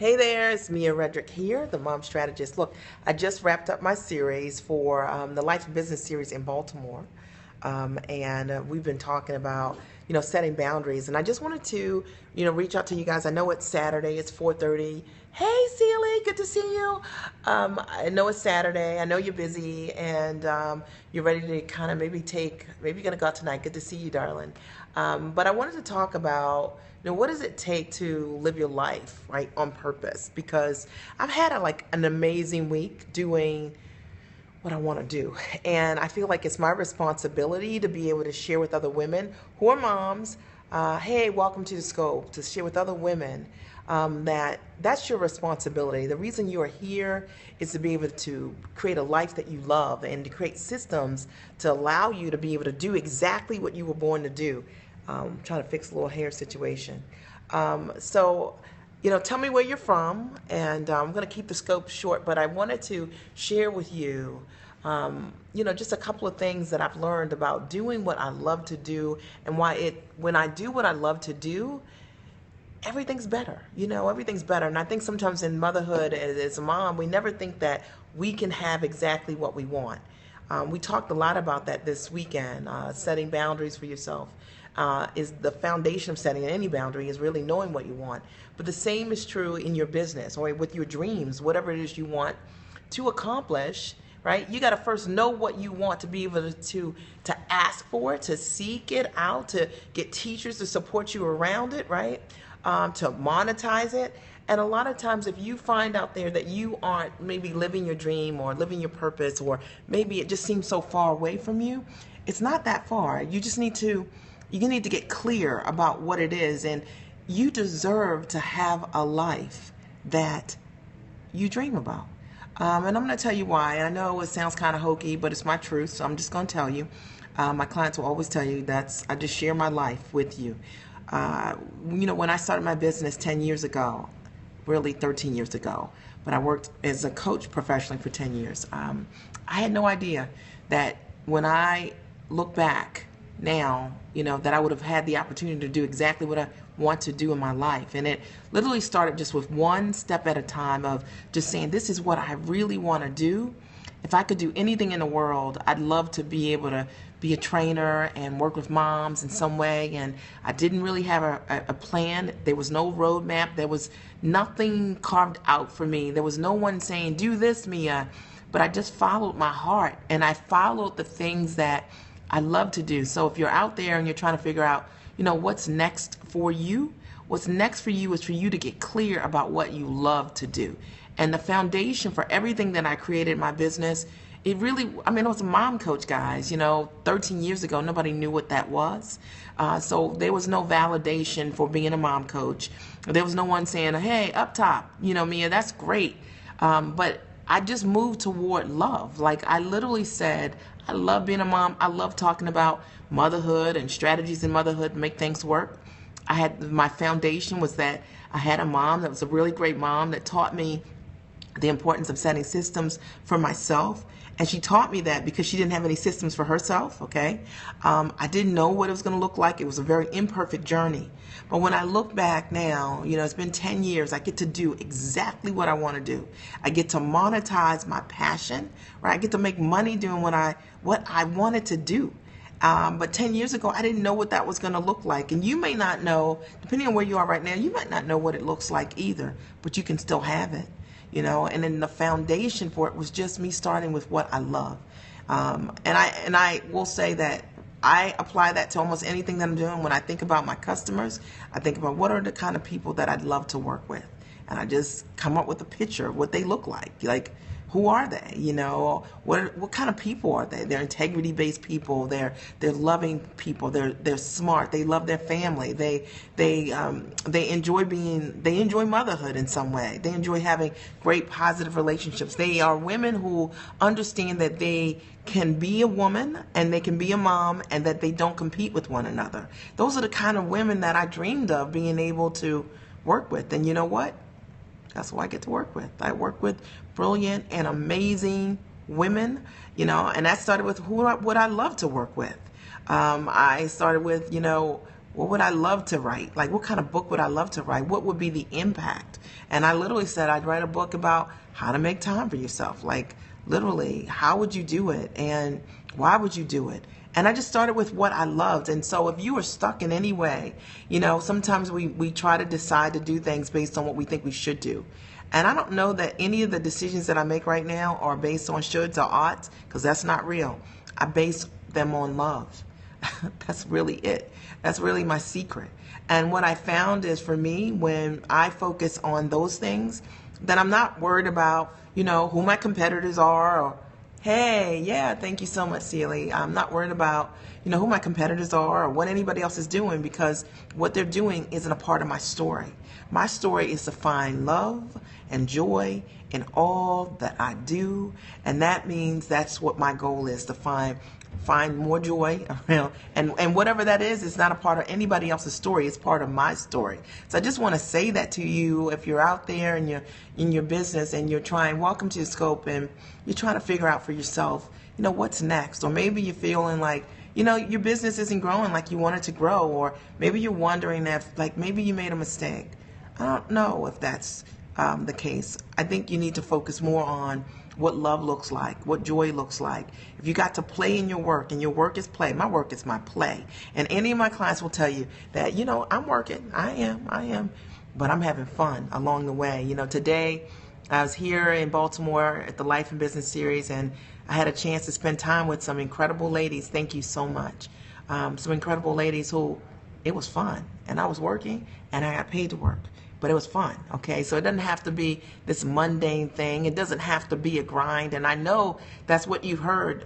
Hey there, it's Mia Redrick here, the Mom Strategist. Look, I just wrapped up my series for the Life and Business series in Baltimore. And we've been talking about, setting boundaries. And I just wanted to, reach out to you guys. I know it's Saturday, it's 4:30. Hey, Celie, good to see you. I know it's Saturday. I know you're busy and you're ready to kind of maybe you're going to go out tonight. Good to see you, darling. But I wanted to talk about, what does it take to live your life, right, on purpose? Because I've had an amazing week doing what I want to do. And I feel like it's my responsibility to be able to share with other women who are moms, hey, welcome to the scope, to share with other women that's your responsibility. The reason you are here is to be able to create a life that you love and to create systems to allow you to be able to do exactly what you were born to do. Trying to fix a little hair situation. So, tell me where you're from, and I'm going to keep the scope short, but I wanted to share with you, just a couple of things that I've learned about doing what I love to do and when I do what I love to do, everything's better. Everything's better. And I think sometimes in motherhood as a mom, we never think that we can have exactly what we want. We talked a lot about that this weekend, setting boundaries for yourself. Is the foundation of setting any boundary is really knowing what you want. But the same is true in your business or with your dreams, whatever it is you want to accomplish, right? You got to first know what you want to be able to ask for it, to seek it out, to get teachers to support you around it, right? To monetize it. And a lot of times if you find out there that you aren't maybe living your dream or living your purpose, or maybe it just seems so far away from you, it's not that far. You need to get clear about what it is, and you deserve to have a life that you dream about. And I'm going to tell you why. I know it sounds kind of hokey, but it's my truth, so I'm just going to tell you. My clients will always tell you I just share my life with you. When I started my business 10 years ago, really 13 years ago, but I worked as a coach professionally for 10 years. I had no idea that when I look back now, that I would have had the opportunity to do exactly what I want to do in my life. And it literally started just with one step at a time of just saying, this is what I really want to do. If I could do anything in the world, I'd love to be able to be a trainer and work with moms in some way. And I didn't really have a plan. There was no roadmap. There was nothing carved out for me. There was no one saying, do this, Mia. But I just followed my heart, and I followed the things that I love to do. So if you're out there and you're trying to figure out, what's next for you, what's next for you is for you to get clear about what you love to do. And the foundation for everything that I created in my business, it was a mom coach, guys. 13 years ago, nobody knew what that was. So there was no validation for being a mom coach. There was no one saying, hey, up top, Mia, that's great. But I just moved toward love. Like I literally said, I love being a mom. I love talking about motherhood and strategies in motherhood to make things work. My foundation was that I had a mom that was a really great mom that taught me the importance of setting systems for myself. And she taught me that because she didn't have any systems for herself, okay? I didn't know what it was going to look like. It was a very imperfect journey. But when I look back now, it's been 10 years, I get to do exactly what I want to do. I get to monetize my passion, right? I get to make money doing what I wanted to do. But 10 years ago, I didn't know what that was going to look like. And you may not know, depending on where you are right now, you might not know what it looks like either, but you can still have it. And then the foundation for it was just me starting with what I love. And I will say that I apply that to almost anything that I'm doing. When I think about my customers, I think about what are the kind of people that I'd love to work with. And I just come up with a picture of what they look like. Like, who are they? What kind of people are they? They're integrity-based people. They're loving people. They're smart. They love their family. They enjoy motherhood in some way. They enjoy having great positive relationships. They are women who understand that they can be a woman and they can be a mom and that they don't compete with one another. Those are the kind of women that I dreamed of being able to work with. And you know what? That's who I get to work with. I work with brilliant and amazing women, and that started with what I love to work with. I started with, what would I love to write? Like, what kind of book would I love to write? What would be the impact? And I literally said I'd write a book about how to make time for yourself. Like, literally, how would you do it? And why would you do it? And I just started with what I loved. And so if you are stuck in any way, you know, sometimes we try to decide to do things based on what we think we should do. And I don't know that any of the decisions that I make right now are based on shoulds or oughts, because that's not real. I base them on love. That's really it. That's really my secret. And what I found is, for me, when I focus on those things, then I'm not worried about, you know, who my competitors are, or, hey, yeah, thank you so much, Celie. I'm not worried about, you know, who my competitors are or what anybody else is doing, because what they're doing isn't a part of my story. My story is to find love and joy in all that I do, and that means that's what my goal is, to find more joy around, and whatever that is, it's not a part of anybody else's story, it's part of my story. So I just want to say that to you. If you're out there and you're in your business and you're trying, welcome to the scope, and you're trying to figure out for yourself, you know, what's next. Or maybe you're feeling like, you know, your business isn't growing like you want it to grow, or maybe you're wondering if, like, maybe you made a mistake. I don't know if that's the case. I think you need to focus more on what love looks like, what joy looks like. If you got to play in your work, and your work is play, my work is my play. And any of my clients will tell you that, you know, I'm working, I am, but I'm having fun along the way. You know, today I was here in Baltimore at the Life and Business Series, and I had a chance to spend time with some incredible ladies. Thank you so much. Some incredible ladies who, it was fun, and I was working, and I got paid to work. But it was fun, okay? So it doesn't have to be this mundane thing. It doesn't have to be a grind. And I know that's what you've heard.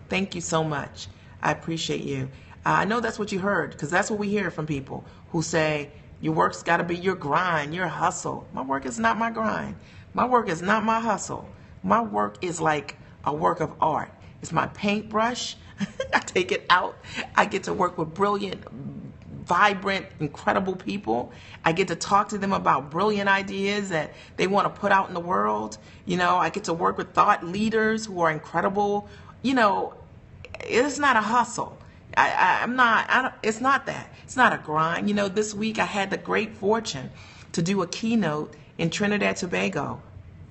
Thank you so much. I appreciate you. I know that's what you heard, because that's what we hear from people who say, your work's got to be your grind, your hustle. My work is not my grind. My work is not my hustle. My work is like a work of art. It's my paintbrush. I take it out. I get to work with brilliant, vibrant, incredible people. I get to talk to them about brilliant ideas that they want to put out in the world. You know, I get to work with thought leaders who are incredible. You know, it's not a hustle. It's not that. It's not a grind. You know, this week I had the great fortune to do a keynote in Trinidad and Tobago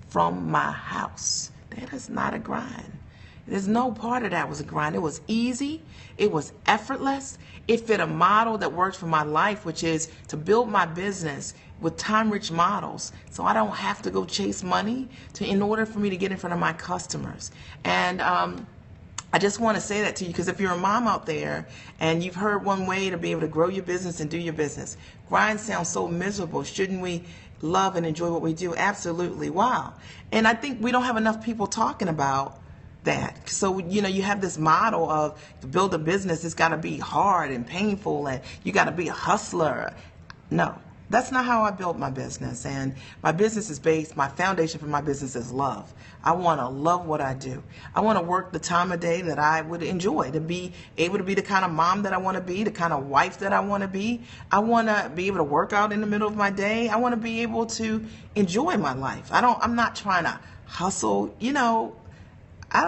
from my house. That is not a grind. There's no part of that was a grind. It was easy. It was effortless. It fit a model that works for my life, which is to build my business with time-rich models, so I don't have to go chase money in order for me to get in front of my customers. And I just want to say that to you, because if you're a mom out there and you've heard one way to be able to grow your business and do your business, grind sounds so miserable. Shouldn't we love and enjoy what we do? Absolutely. Wow. And I think we don't have enough people talking about that. So, you know, you have this model of, to build a business, it's got to be hard and painful, and you got to be a hustler. No, that's not how I built my business. And my business is based, my foundation for my business is love. I want to love what I do. I want to work the time of day that I would enjoy, to be able to be the kind of mom that I want to be, the kind of wife that I want to be. I want to be able to work out in the middle of my day. I want to be able to enjoy my life. I'm not trying to hustle, you know.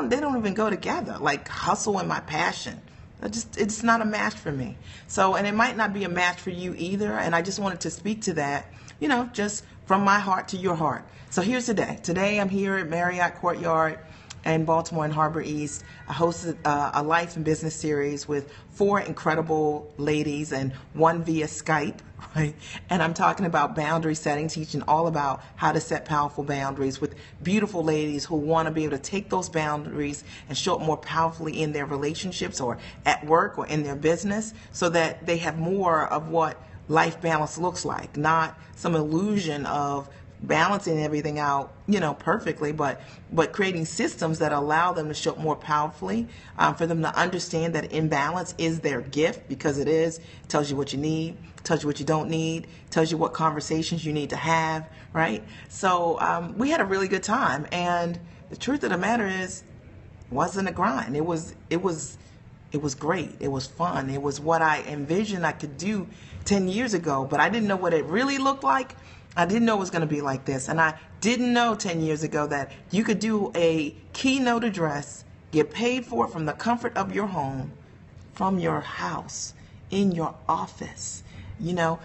They don't even go together, like hustle and my passion. It's not a match for me. So, and it might not be a match for you either. And I just wanted to speak to that, you know, just from my heart to your heart. So here's the day. Today I'm here at Marriott Courtyard in Baltimore and Harbor East. I hosted a Life and Business series with 4 incredible ladies and 1 via Skype, right? And I'm talking about boundary setting, teaching all about how to set powerful boundaries with beautiful ladies who want to be able to take those boundaries and show up more powerfully in their relationships or at work or in their business, so that they have more of what life balance looks like, not some illusion of balancing everything out, you know, perfectly, but creating systems that allow them to show up more powerfully, for them to understand that imbalance is their gift, because it is. It tells you what you need, tells you what you don't need, tells you what conversations you need to have, right? So we had a really good time, and the truth of the matter is, it wasn't a grind. It was great. It was fun. It was what I envisioned I could do 10 years ago, but I didn't know what it really looked like. I didn't know it was going to be like this. And I didn't know 10 years ago that you could do a keynote address, get paid for it from the comfort of your home, from your house, in your office, you know,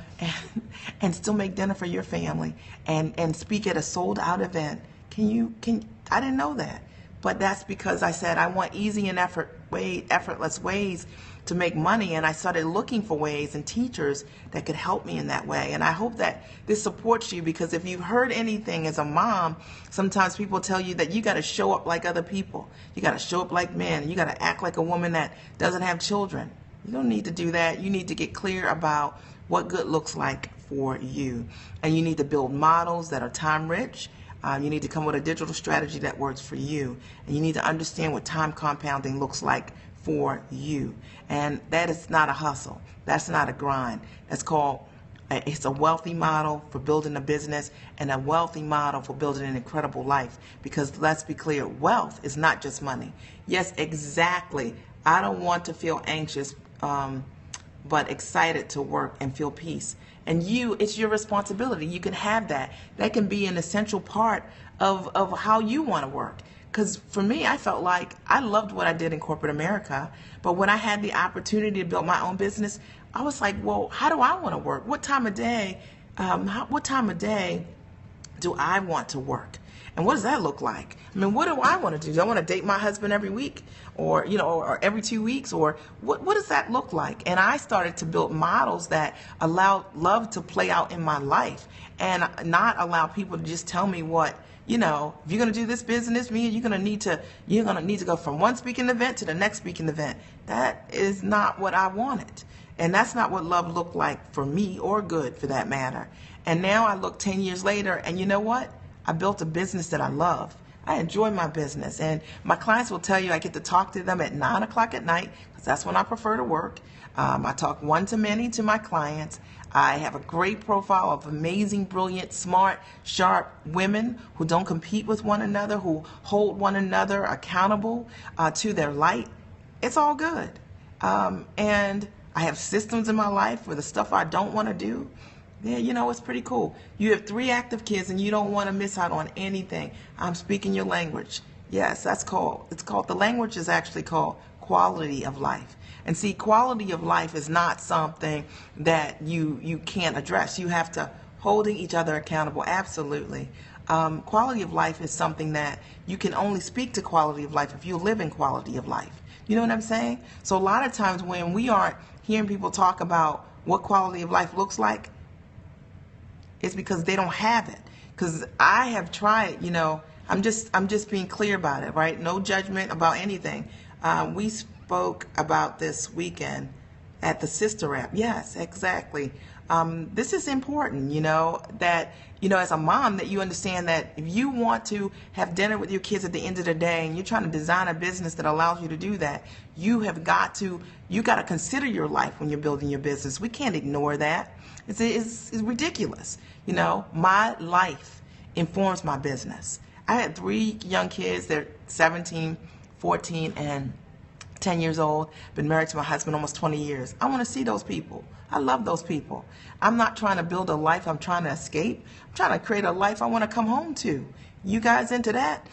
and still make dinner for your family and speak at a sold out event. I didn't know that. But that's because I said I want easy and effortless ways to make money, and I started looking for ways and teachers that could help me in that way. And I hope that this supports you, because if you've heard anything as a mom, sometimes people tell you that you got to show up like other people. You got to show up like men. You got to act like a woman that doesn't have children. You don't need to do that. You need to get clear about what good looks like for you. And you need to build models that are time rich. You need to come with a digital strategy that works for you. And you need to understand what time compounding looks like for you. And that is not a hustle. That's not a grind. It's a wealthy model for building a business and a wealthy model for building an incredible life. Because let's be clear, wealth is not just money. Yes, exactly. I don't want to feel anxious, but excited to work and feel peace. And it's your responsibility. You can have that. That can be an essential part of how you want to work. Because for me, I felt like I loved what I did in corporate America, but when I had the opportunity to build my own business, I was like, well, how do I want to work? What time of day do I want to work? And what does that look like? I mean, what do I want to do? Do I want to date my husband every week, or or every 2 weeks, or what does that look like? And I started to build models that allowed love to play out in my life, and not allow people to just tell me what, if you're going to do this business, you're going to need to go from one speaking event to the next speaking event. That is not what I wanted. And that's not what love looked like for me, or good for that matter. And now I look 10 years later, and you know what? I built a business that I love. I enjoy my business. And my clients will tell you I get to talk to them at 9 o'clock at night, because that's when I prefer to work. I talk one-to-many to my clients. I have a great profile of amazing, brilliant, smart, sharp women who don't compete with one another, who hold one another accountable to their light. It's all good. And I have systems in my life for the stuff I don't want to do. Yeah, it's pretty cool. You have 3 active kids and you don't want to miss out on anything. I'm speaking your language. Yes, the language is actually called quality of life. And see, quality of life is not something that you can't address. You have to holding each other accountable. Absolutely. Quality of life is something that you can only speak to quality of life if you live in quality of life. You know what I'm saying? So a lot of times when we aren't hearing people talk about what quality of life looks like, it's because they don't have it. Because I have tried, I'm just being clear about it, right? No judgment about anything. We spoke about this weekend at the Sister App. Yes, exactly. This is important, that, as a mom, that you understand that if you want to have dinner with your kids at the end of the day and you're trying to design a business that allows you to do that, you got to consider your life when you're building your business. We can't ignore that. It's ridiculous. My life informs my business. I had 3 young kids. They're 17, 14, and 10 years old. Been married to my husband almost 20 years. I want to see those people. I love those people. I'm not trying to build a life I'm trying to escape. I'm trying to create a life I want to come home to. You guys into that?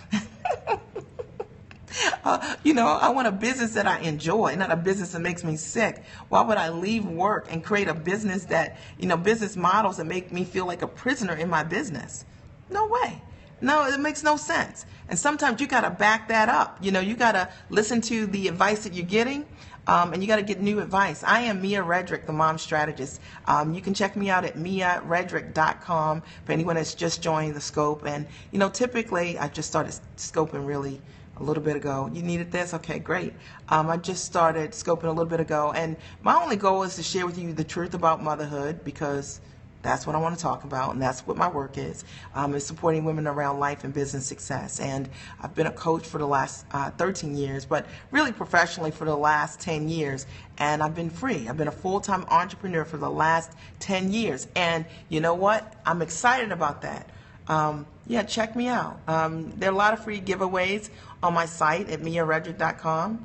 I want a business that I enjoy, not a business that makes me sick. Why would I leave work and create a business that, business models that make me feel like a prisoner in my business? No way. No, it makes no sense. And sometimes you got to back that up. You got to listen to the advice that you're getting, and you got to get new advice. I am Mia Redrick, the Mom Strategist. You can check me out at miaredrick.com for anyone that's just joined the scope. And, typically I just started scoping really a little bit ago. You needed this? Okay, great. I just started scoping a little bit ago, and my only goal is to share with you the truth about motherhood, because that's what I want to talk about, and that's what my work is supporting women around life and business success. And I've been a coach for the last 13 years, but really professionally for the last 10 years. And I've been free. I've been a full-time entrepreneur for the last 10 years. And you know what? I'm excited about that. Check me out. There are a lot of free giveaways on my site at miaredrick.com.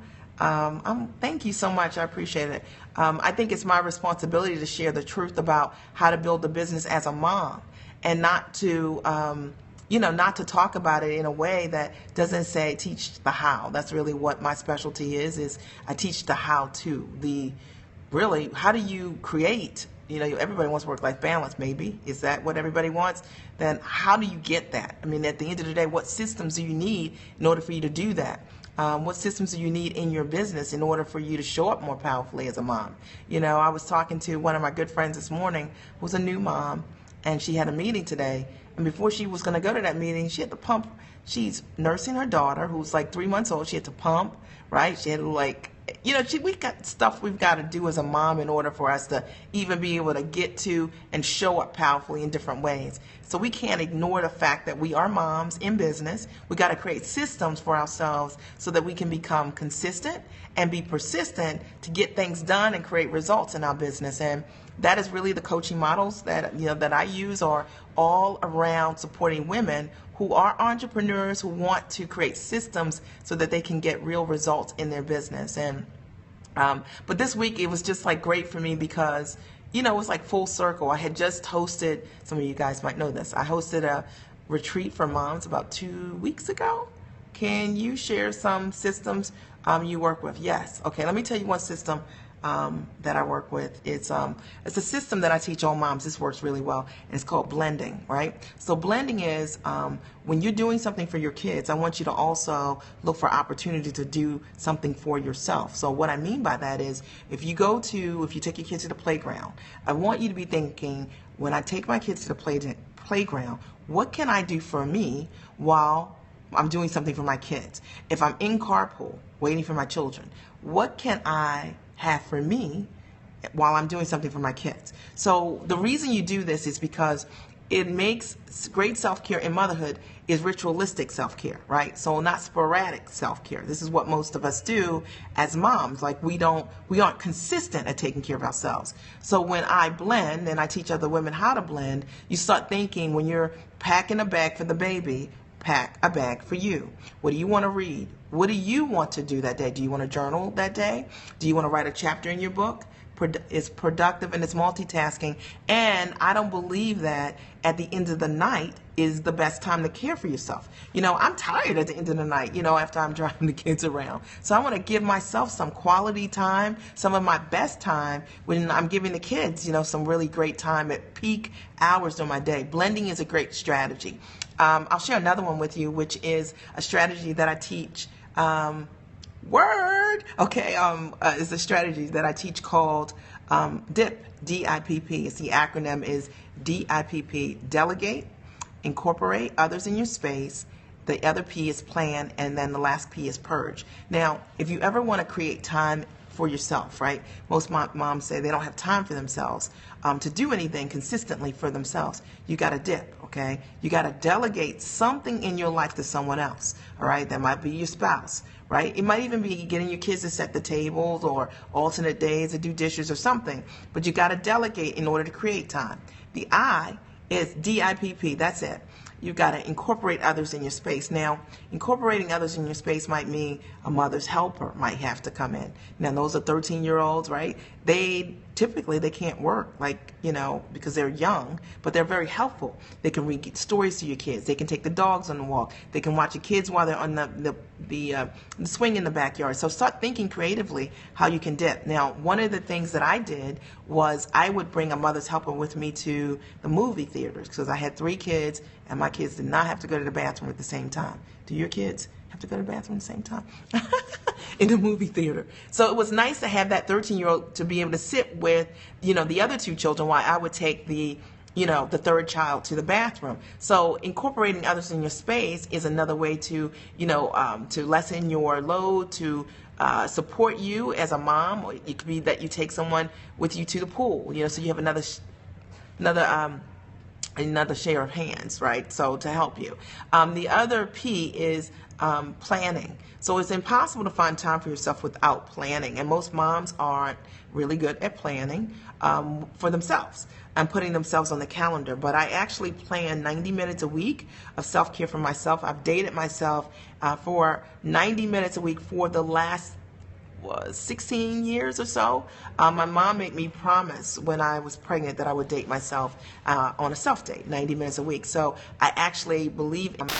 Thank you so much. I appreciate it. I think it's my responsibility to share the truth about how to build a business as a mom, and not to, not to talk about it in a way that doesn't say teach the how. That's really what my specialty is I teach the how to, the really, how do you create, everybody wants work-life balance, maybe. Is that what everybody wants? Then how do you get that? I mean, at the end of the day, what systems do you need in order for you to do that? What systems do you need in your business in order for you to show up more powerfully as a mom? I was talking to one of my good friends this morning who's a new mom, and she had a meeting today. And before she was going to go to that meeting, she had to pump. She's nursing her daughter, who's like 3 months old. She had to pump, right? She had to we got stuff we've got to do as a mom in order for us to even be able to get to and show up powerfully in different ways. So we can't ignore the fact that we are moms in business. We got to create systems for ourselves so that we can become consistent and be persistent to get things done and create results in our business. And that is really the coaching models that that I use are all around supporting women who are entrepreneurs who want to create systems so that they can get real results in their business. And but this week it was just like great for me because it was like full circle. I had just hosted, some of you guys might know this, I hosted a retreat for moms about 2 weeks ago. Can you share some systems you work with? Yes. Okay, let me tell you one system that I work with. It's a system that I teach all moms. This works really well, and it's called blending, right? So blending is when you're doing something for your kids, I want you to also look for opportunity to do something for yourself. So what I mean by that is if you take your kids to the playground, I want you to be thinking, when I take my kids to the playground, what can I do for me while I'm doing something for my kids? If I'm in carpool waiting for my children, what can I have for me while I'm doing something for my kids? So the reason you do this is because it makes great self-care in motherhood is ritualistic self-care, right? So not sporadic self-care. This is what most of us do as moms. Like we aren't consistent at taking care of ourselves. So when I blend and I teach other women how to blend, you start thinking when you're packing a bag for the baby, pack a bag for you. What do you want to read? What do you want to do that day? Do you want to journal that day? Do you want to write a chapter in your book? It's productive and it's multitasking. And I don't believe that at the end of the night is the best time to care for yourself. I'm tired at the end of the night, after I'm driving the kids around. So I want to give myself some quality time, some of my best time when I'm giving the kids, some really great time at peak hours during my day. Blending is a great strategy. I'll share another one with you, which is a strategy that I teach. Is a strategy that I teach called DIPP, D-I-P-P. The acronym is D-I-P-P, delegate, incorporate others in your space. The other P is plan, and then the last P is purge. Now, if you ever want to create time for yourself, right? Most moms say they don't have time for themselves to do anything consistently for themselves. You got to dip, okay? You got to delegate something in your life to someone else, all right? That might be your spouse, right? It might even be getting your kids to set the tables or alternate days to do dishes or something, but you got to delegate in order to create time. The I is D-I-P-P, that's it. You've got to incorporate others in your space. Now, incorporating others in your space might mean a mother's helper might have to come in. Now, those are 13-year-olds, right? They can't work, because they're young, but they're very helpful. They can read stories to your kids. They can take the dogs on the walk. They can watch your kids while they're on the swing in the backyard. So start thinking creatively how you can dip. Now, one of the things that I did was I would bring a mother's helper with me to the movie theaters because I had 3 kids, and my kids did not have to go to the bathroom at the same time. Do your kids have to go to the bathroom at the same time? In the movie theater. So it was nice to have that 13-year-old to be able to sit with, the other 2 children while I would take the 3rd child to the bathroom. So incorporating others in your space is another way to, to lessen your load, to support you as a mom. Or it could be that you take someone with you to the pool, so you have another share of hands, right? So to help you. The other P is planning. So it's impossible to find time for yourself without planning, and most moms aren't really good at planning for themselves and putting themselves on the calendar. But I actually plan 90 minutes a week of self-care for myself. I've dated myself for 90 minutes a week for the last 16 years or so. My mom made me promise when I was pregnant that I would date myself on a self-date, 90 minutes a week. So I actually believe in